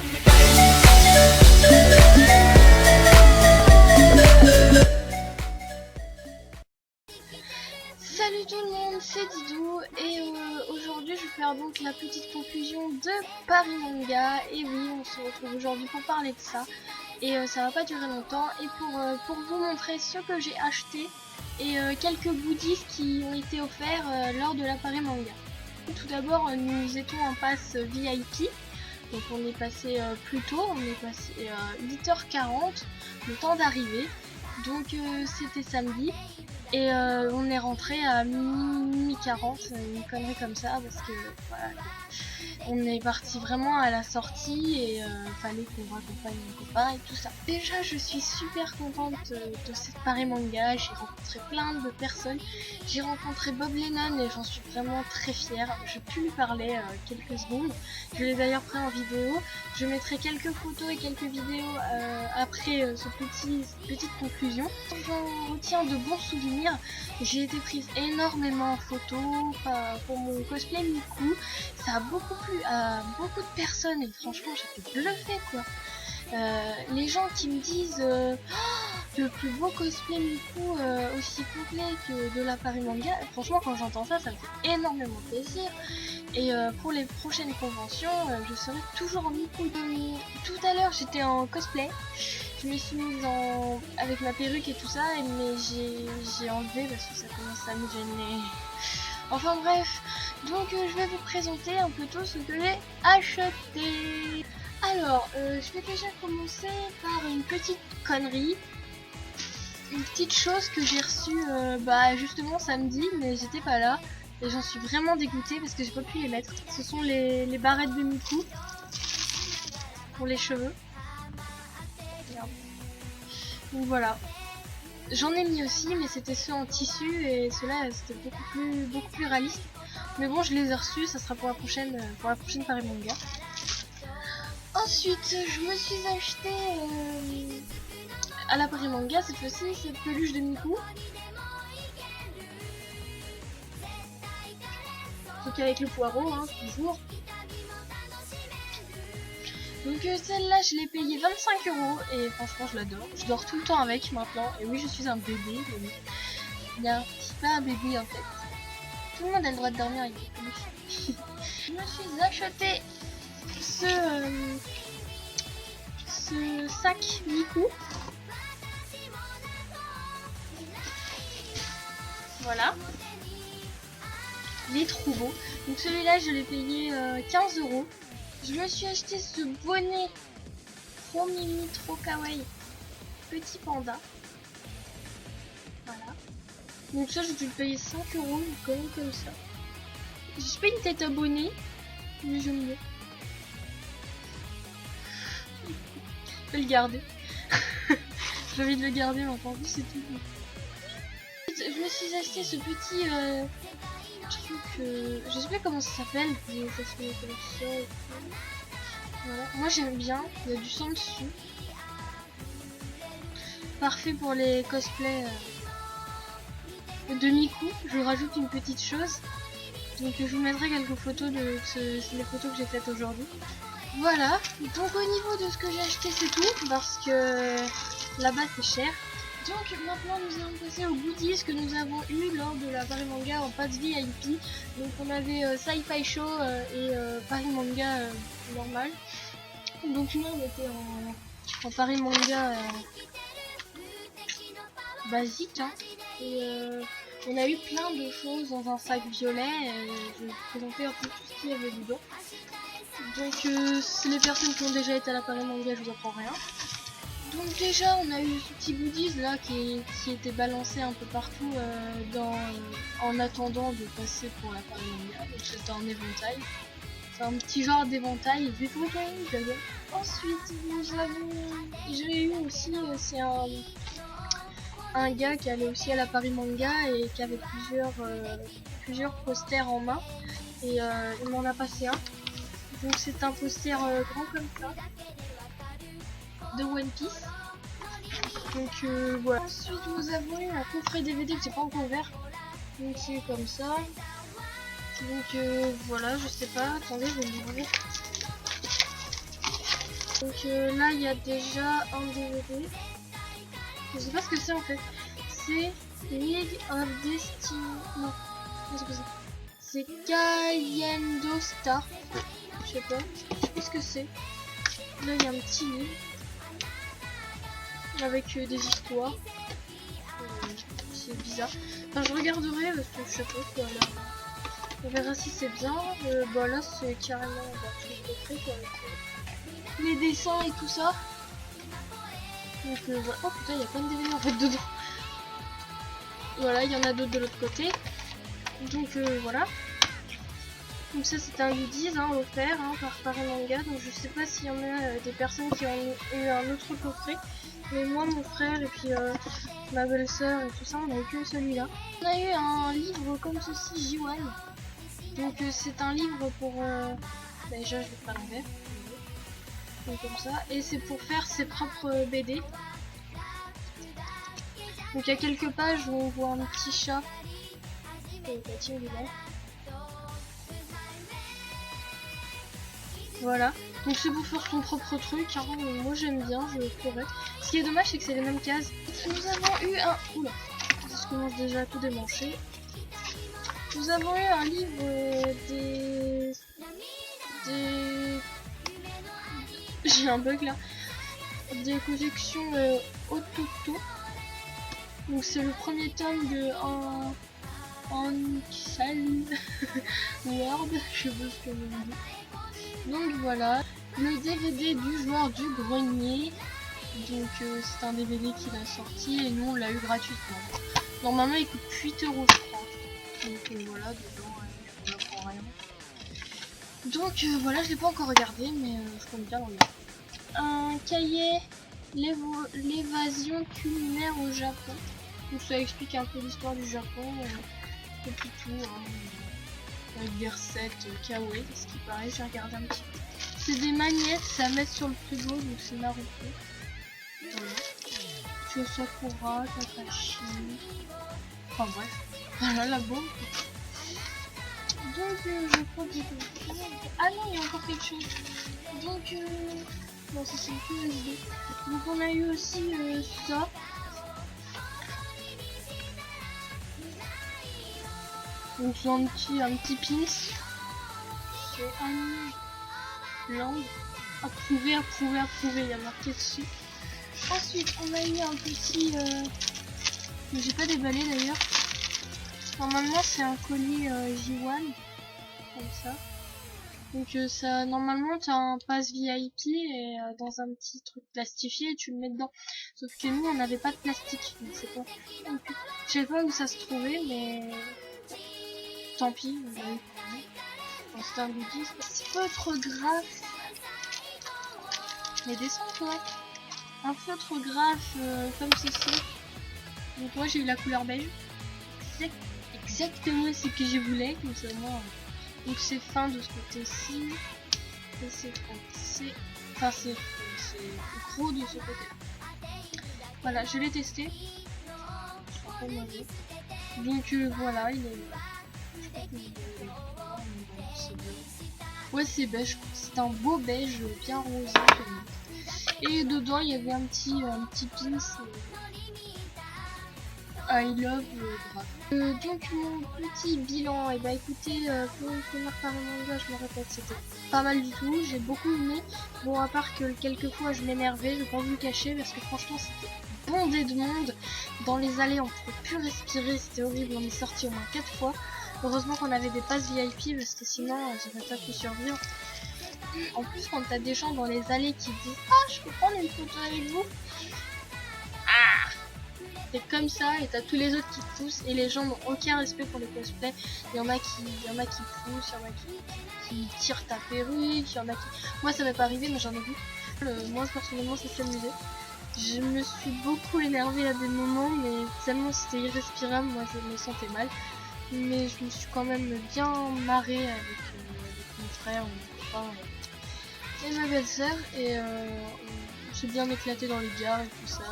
Salut tout le monde, c'est Didou et aujourd'hui je vais faire donc la petite conclusion de Paris Manga. Et oui, on se retrouve aujourd'hui pour parler de ça et ça va pas durer longtemps et pour vous montrer ce que j'ai acheté et quelques goodies qui ont été offerts lors de la Paris Manga. Tout d'abord, nous étions en passe VIP, donc on est passé plus tôt, on est passé 8h40, le temps d'arriver, donc c'était samedi. Et on est rentré à minuit 40, une connerie comme ça, parce que voilà, on est parti vraiment à la sortie et fallait qu'on raccompagne mon copain et tout ça. Déjà, je suis super contente de cette Paris Manga. J'ai rencontré plein de personnes. J'ai rencontré Bob Lennon et j'en suis vraiment très fière. Je peux lui parler quelques secondes. Je l'ai d'ailleurs pris en vidéo. Je mettrai quelques photos et quelques vidéos après cette petite conclusion. J'en retiens de bons souvenirs. J'ai été prise énormément en photo pour mon cosplay Miku. Ça a beaucoup plu à beaucoup de personnes et franchement j'étais bluffée quoi. Les gens qui me disent le plus beau cosplay Miku aussi complet que de la Paris Manga, franchement quand j'entends ça, ça me fait énormément plaisir. Et pour les prochaines conventions, je serai toujours en Miku. Tout à l'heure j'étais en cosplay. Je me suis mise avec ma perruque et tout ça, mais j'ai enlevé parce que ça commence à me gêner. Enfin bref, donc je vais vous présenter un peu tout ce que j'ai acheté. Alors, je vais déjà commencer par une petite connerie. Une petite chose que j'ai reçue justement samedi, mais j'étais pas là. Et j'en suis vraiment dégoûtée parce que j'ai pas pu les mettre. Ce sont les barrettes de Miku pour les cheveux. Donc voilà, j'en ai mis aussi, mais c'était ceux en tissu et ceux-là c'était beaucoup plus réaliste. Mais bon, je les ai reçus, ça sera pour la prochaine Paris Manga. Ensuite, je me suis acheté à la Paris Manga cette fois-ci cette peluche de Miku. Donc avec le poireau, hein, toujours. Donc celle-là je l'ai payée 25 € et franchement je l'adore. Je dors tout le temps avec maintenant. Et oui, je suis un bébé, mais bien, je suis pas un bébé en fait. Tout le monde a le droit de dormir avec des peluches. Je me suis acheté ce sac Miku. Voilà. Il est trop beau. Donc celui-là je l'ai payé 15 €. Je me suis acheté ce bonnet trop mimi, trop kawaii, petit panda. Voilà. Donc ça, j'ai dû le payer 5 €, quand même comme ça. J'ai pas une tête abonnée, mais j'aime bien. Je vais le garder. J'ai envie de le garder, mais enfin, c'est tout. Je me suis acheté ce petit truc, je sais pas comment ça s'appelle, mais ça se met comme ça et tout. Voilà. Moi j'aime bien, il y a du sang dessus. Parfait pour les cosplays de Miku. Je rajoute une petite chose. Donc je vous mettrai quelques photos de les photos que j'ai faites aujourd'hui. Voilà, donc au niveau de ce que j'ai acheté c'est tout, parce que là-bas c'est cher. Donc maintenant nous allons passer aux goodies que nous avons eu lors de la Paris Manga en pass VIP. Donc on avait Sci-Fi Show et Paris Manga normal. Donc nous on était en Paris Manga basique, hein. Et on a eu plein de choses dans un sac violet et je vais vous présenter un peu tout ce qu'il y avait dedans. Donc c'est les personnes qui ont déjà été à la Paris Manga, je vous apprends rien. Donc déjà on a eu ce petit goodies là qui était balancé un peu partout en attendant de passer pour la Paris Manga. Donc c'était un éventail. C'est un petit genre d'éventail, je vais vous montrer, j'adore. Ensuite j'ai eu aussi, c'est un gars qui allait aussi à la Paris Manga et qui avait plusieurs posters en main. Et il m'en a passé un. Donc c'est un poster grand comme ça de One Piece. Donc voilà. Ensuite nous avons eu un coffret DVD que j'ai pas encore ouvert. Donc c'est comme ça. Donc voilà, je sais pas, attendez, je vais l'ouvrir. Donc là il y a déjà un DVD. Je sais pas ce que c'est en fait. C'est League of Destiny. Non, c'est pas ça. C'est Kayendo Star. Je sais pas ce que c'est. Là il y a un petit livre avec des histoires. C'est bizarre. Enfin je regarderai parce que je sais pas quoi là. On verra si c'est bien. Bah là c'est carrément tout le coffret quoi, avec les dessins et tout ça. Donc voilà. Oh putain il y a plein de DVD en fait dedans. Voilà il y en a d'autres de l'autre côté. Donc voilà. Donc ça c'était un goodies offert par Paris Manga. Donc je sais pas s'il y en a des personnes qui ont eu un autre coffret. Mais moi mon frère et puis ma belle-sœur et tout ça on a eu que celui-là. On a eu un livre comme ceci J1. Donc c'est un livre pour... déjà je vais pas l'envers. Donc comme ça. Et c'est pour faire ses propres BD. Donc il y a quelques pages où on voit un petit chat. Voilà. Donc c'est pour faire son propre truc. Moi j'aime bien, je ferai. Ce qui est dommage c'est que c'est les mêmes cases. Nous avons eu un... Oula. Ça commence déjà à tout démancher. Nous avons eu un livre des... J'ai un bug là. Des collections Ototo. Donc c'est le premier tome de Word, je sais pas ce que je veux dire. Donc voilà, le DVD du joueur du grenier. Donc c'est un DVD qu'il a sorti et nous on l'a eu gratuitement. Normalement il coûte 8 € je crois. Donc voilà, dedans je ne prends rien. Donc voilà, je l'ai pas encore regardé mais je compte bien le regarder. Un cahier, l'évasion culinaire au Japon. Donc ça explique un peu l'histoire du Japon. Et puis tout, avec des recettes kawaii, ce qui paraît, j'ai regardé un petit peu. C'est des magnettes à mettre sur le frigo, donc c'est Naruto. Voilà. Tu Sakura, Kakashi. Enfin bref, voilà la bombe. Donc je crois que j'ai fait... Ah non, il y a encore quelque chose. Donc non, ça c'est que USB. Donc on a eu aussi ça. Donc c'est un petit pins. C'est un langue. Approuvé, approuvé, approuvé, il y a marqué dessus. Ensuite on a eu un petit que j'ai pas déballé d'ailleurs. Normalement c'est un colis J1. Comme ça. Donc ça normalement tu as un pass VIP et dans un petit truc plastifié et tu le mets dedans. Sauf que nous on n'avait pas de plastique. Donc c'est pas. Donc, je sais pas où ça se trouvait mais tant pis, c'est un goodies. Photographe. Les dessins quoi. Un photographe comme ceci. Donc moi j'ai eu la couleur beige. C'est exactement ce que je voulais. Comme ça moi. Donc c'est fin de ce côté-ci. Et c'est fin. Enfin c'est gros de ce côté. Voilà, je l'ai testé. Donc voilà, il est. Ouais c'est beige, c'est un beau beige bien rosé. Et dedans il y avait un petit pins I love grave. Donc mon petit bilan, et bah écoutez, pour une première Paris Manga, je me répète, c'était pas mal du tout, j'ai beaucoup aimé. Bon à part que quelques fois je m'énervais, je vais pas vous le cacher parce que franchement c'était bondé de monde. Dans les allées on pouvait plus respirer, c'était horrible, on est sorti au moins 4 fois. Heureusement qu'on avait des passes VIP parce que sinon j'aurais pas pu survivre. En plus quand t'as des gens dans les allées qui disent ah je peux prendre une photo avec vous, ah c'est comme ça et t'as tous les autres qui poussent et les gens n'ont aucun respect pour les cosplays. Il y en a qui poussent, il y en a qui tirent ta perruque, il y en a qui... Moi ça m'est pas arrivé mais j'en ai vu. Moi personnellement ça s'amusait. Je me suis beaucoup énervée à des moments mais tellement c'était irrespirable, moi je me sentais mal. Mais je me suis quand même bien marrée avec mon frère, mon copain et ma belle-sœur et on s'est bien éclaté dans les gares et tout ça.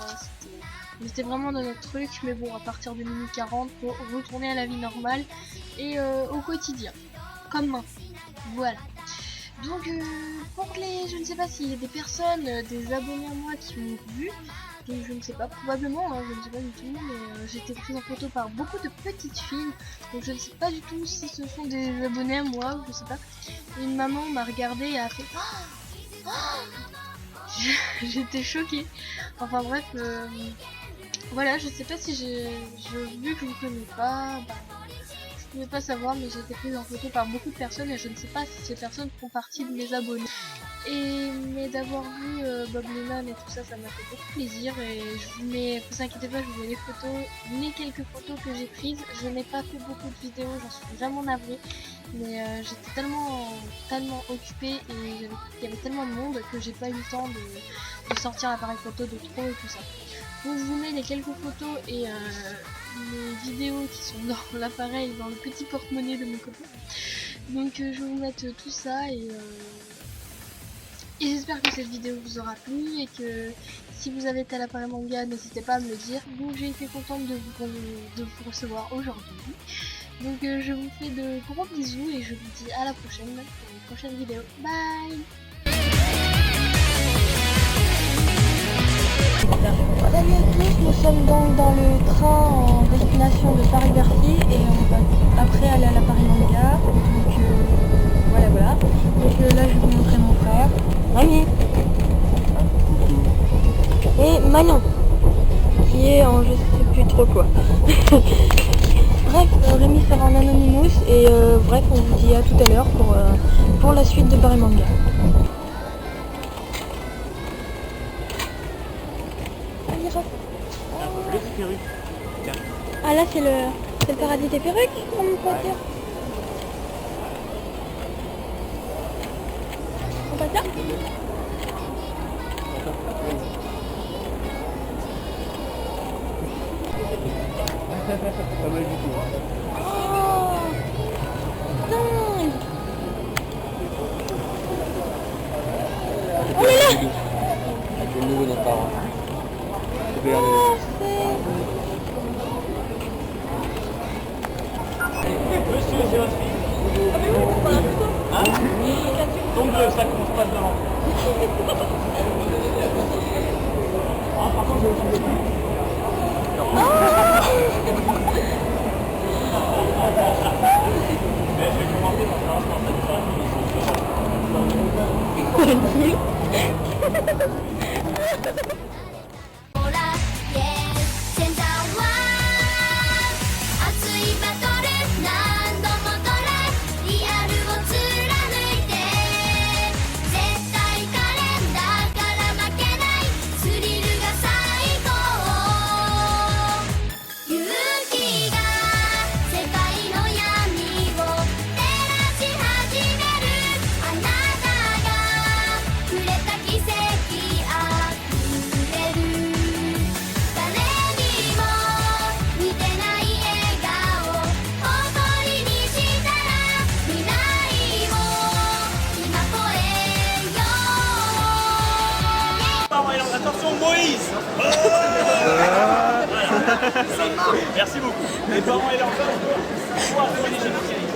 C'était vraiment dans notre truc, mais bon, à partir de minuit 40, pour retourner à la vie normale et au quotidien, comme maintenant. Voilà. Donc pour les, je ne sais pas s'il y a des personnes, des abonnés à moi qui m'ont vu, donc je ne sais pas, probablement, hein, je ne sais pas du tout, mais j'ai été prise en photo par beaucoup de petites filles, donc je ne sais pas du tout si ce sont des abonnés à moi ou je sais pas. Une maman m'a regardé et a fait j'étais choquée. Enfin bref, voilà, je sais pas si vu que je vous connais pas, bah, je pouvais pas savoir, mais j'ai été prise en photo par beaucoup de personnes et je ne sais pas si ces personnes font partie de mes abonnés. Mais d'avoir vu Bob Lennon et tout ça, ça m'a fait beaucoup plaisir et je vous mets, vous inquiétez pas, je vous mets les photos, les quelques photos que j'ai prises. Je n'ai pas fait beaucoup de vidéos, j'en suis vraiment navrée, mais j'étais tellement occupée et il y avait tellement de monde que j'ai pas eu le temps de sortir l'appareil photo de trop et tout ça. Donc je vous mets les quelques photos et les vidéos qui sont dans l'appareil, dans le petit porte-monnaie de mon copain. Donc je vais vous mettre tout ça et j'espère que cette vidéo vous aura plu et que si vous avez tel appareil manga, n'hésitez pas à me le dire. Donc j'ai été contente de vous recevoir aujourd'hui. Donc je vous fais de gros bisous et je vous dis à la prochaine pour une prochaine vidéo. Bye. Salut à tous, nous sommes donc dans le train en destination de Paris-Bercy et on va après aller à la Paris Manga. Donc voilà. Donc là je vais vous montrer mon frère, Rémi et Manon qui est en je sais plus trop quoi. Bref, Rémi sera en Anonymous et bref on vous dit à tout à l'heure pour la suite de Paris Manga. Ah là c'est le paradis des perruques, on peut dire. On passe là? Pas mal du tout. Oh dingue. On est là. Avec le nouveau notre parent. Oh, Monsieur, c'est votre fille. Hein? Donc ça commence pas devant. Ah, par contre, j'ai aussi des filles. Mais je vais commencer par attention Moïse. Merci beaucoup. Les parents et l'enfant, pour jouer les génocides.